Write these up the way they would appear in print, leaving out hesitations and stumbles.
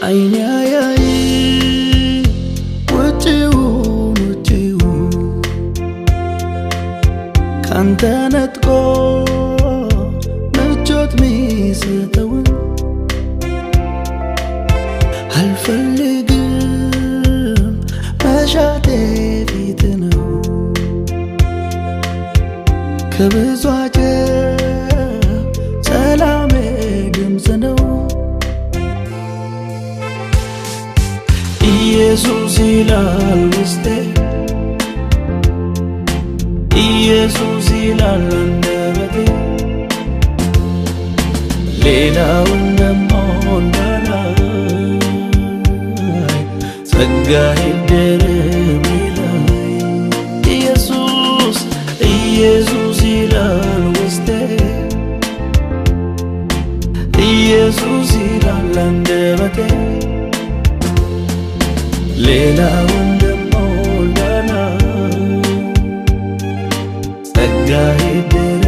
አይኔ አያይ ውጪውን ካንተ ነጥቆ ምቾት ሚሰጠውን አልፈልግም መሻቴ ፊት ነው ከብዙ አጀብ ሰላሜ ድምፅ ነው ኢየሱስ ይላል ውስጤ ኢየሱስ ይላል አንደበቴ ሌላውን ደሞ እንዳላይ ጸጋዬ ይደረብ ይላይ ኢየሱስ ኢየሱስ ይላል ውስጤ ኢየሱስ ይላል አንደበቴ ሌላውን ደሞ እንዳላይ ጸጋዬ ይደረብ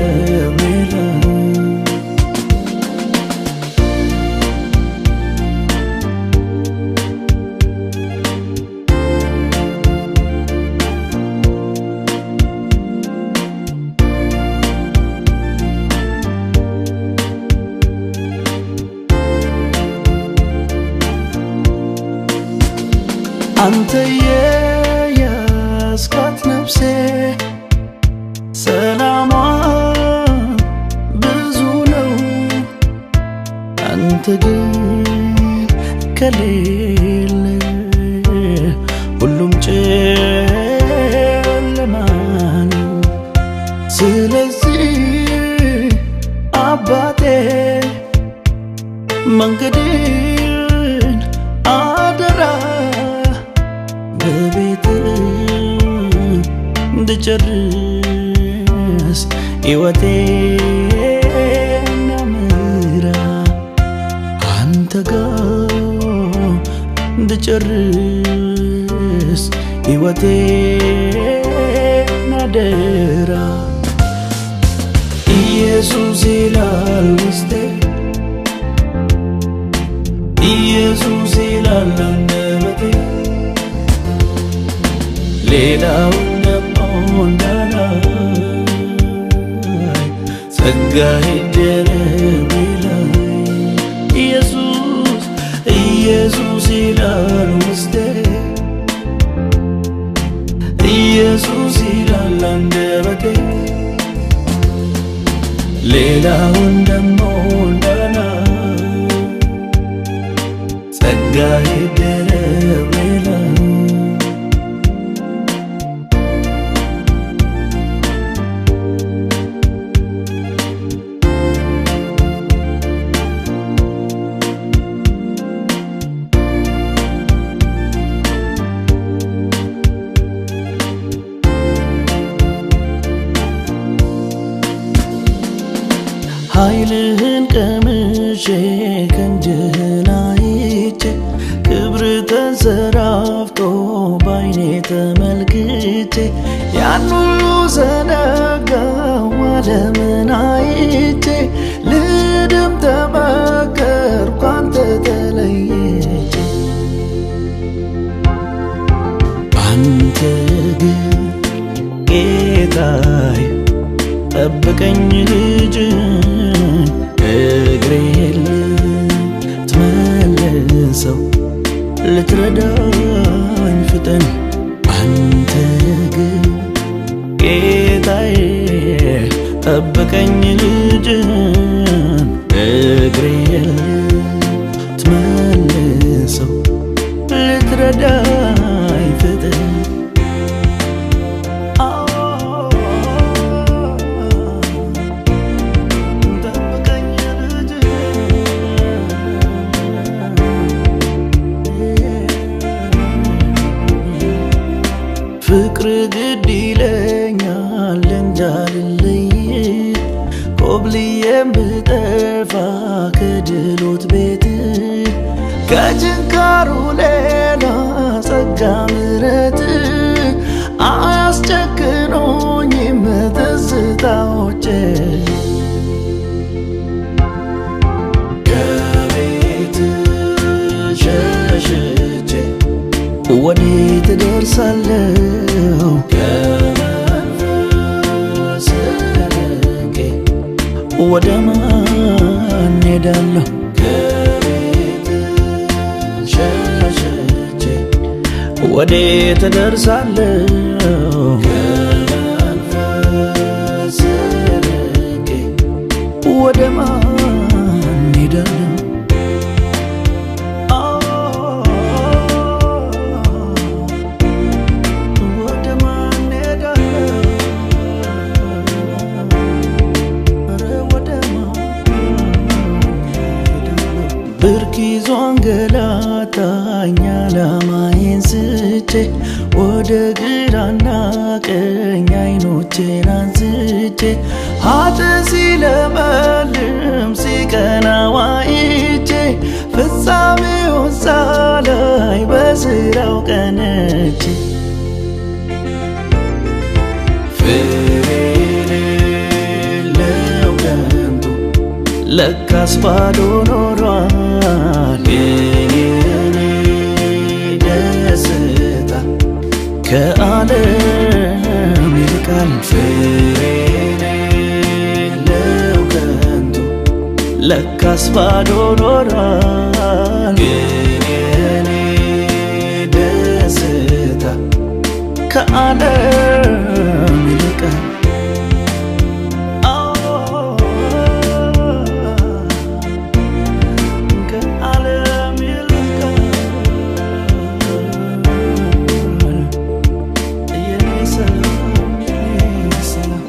ይላይ አንተ የያዝካት ነፍሴ ሰላሟ ብዙ ነው አንተ ግን ከሌለ ሁሉም ጨለማ ነው ስለዚህ አባቴ መንገዴን አደራ በቤት እንድጨርስ ሕይወቴን ምራ አንተ ጋር እንድጨርስ ሕይወቴን አደራ ኢየሱስ ይላል ውስጤ ኢየሱስ ይላል አንደበቴ ሌላውን ደሞ እንዳላይ ጸጋዬ ይደረብ ይላይ ኢየሱስ ኢየሱስ ይላል ውስጤ ኢየሱስ ይላል አንደበቴ ሌላውን ደሞ እንዳላይ ጸጋዬ ይደረብ ይላይ ኃይልህን ቀምሼ ክንድህን አይቼ ክብር ተንሰራፍቶ ባይኔ ተመልክቼ ያን ሁሉ ዘነጋው ዓለምን አይቼ ልድም ተመከርኩ አንተ ተለይቼ አንተ ግን ጌታዬ ጠብቀኝ ልጅን እግሬን ልትመልሰው ልትረዳኝ ፍጠን አንተ ግን ጌታዬ ጠብቀኝ ልጅን እግሬን ልትመልሰው ልትረዳኝ ፍጠን ፍቅር ግድ ይለኛል እንዳልለይ ኮብልዬም ብጠፋ ከድሎት ቤት ከጭንካሩ ሌላ ጸጋ ምሕረት አያስጨክኖኝም ትዝታዎቼ ከቤት ወደ ማን ሄዳለሁ ከቤት ሸሽቼ ወዴት እደርሳለሁ ከመንፈስ ርቄ ወደ ማን ሄዳለሁ ብርክ ይዞ አንገላታኝ ዓላማዬን ስቼ ወደ ግራና ቀኝ ዓይኖቼን አንስቼ ኃጥእ ሲለመልም ሲቀና አይቼ ፍጻሜውን ሳላይ በሥራው ቀንቼ ለካስ ባዶ ኖሯል የኔ ደስታ ከዓለም ይልቃል ፍሬ የሌለው ከንቱ ለካስ ባዶ ኖሯል የኔ ደስታ ከዓለም ይልቃል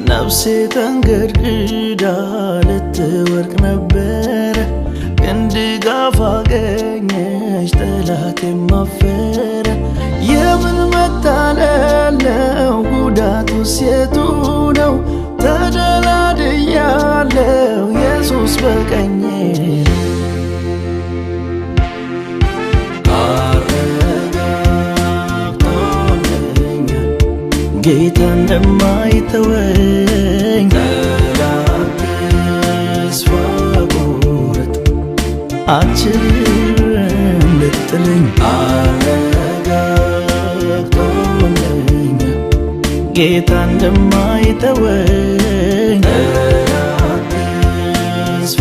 ነፍሴ ተንገድግዳ ልትወድቅ ነበረ ግን ድጋፍ አገኘች ጠላቴም አፈረ የምን መታለል ነው ጉዳቱስ የቱ ነው ተደላድያለሁ ኢየሱስ በቀኜ ጌታ እንደማይተወኝ ጠላት ተስፋ ቁረጥ አትችልም ልጥለኝ አረጋግጦልኛል ጌታ እንደማይተወኝ ጠላት ተስፋ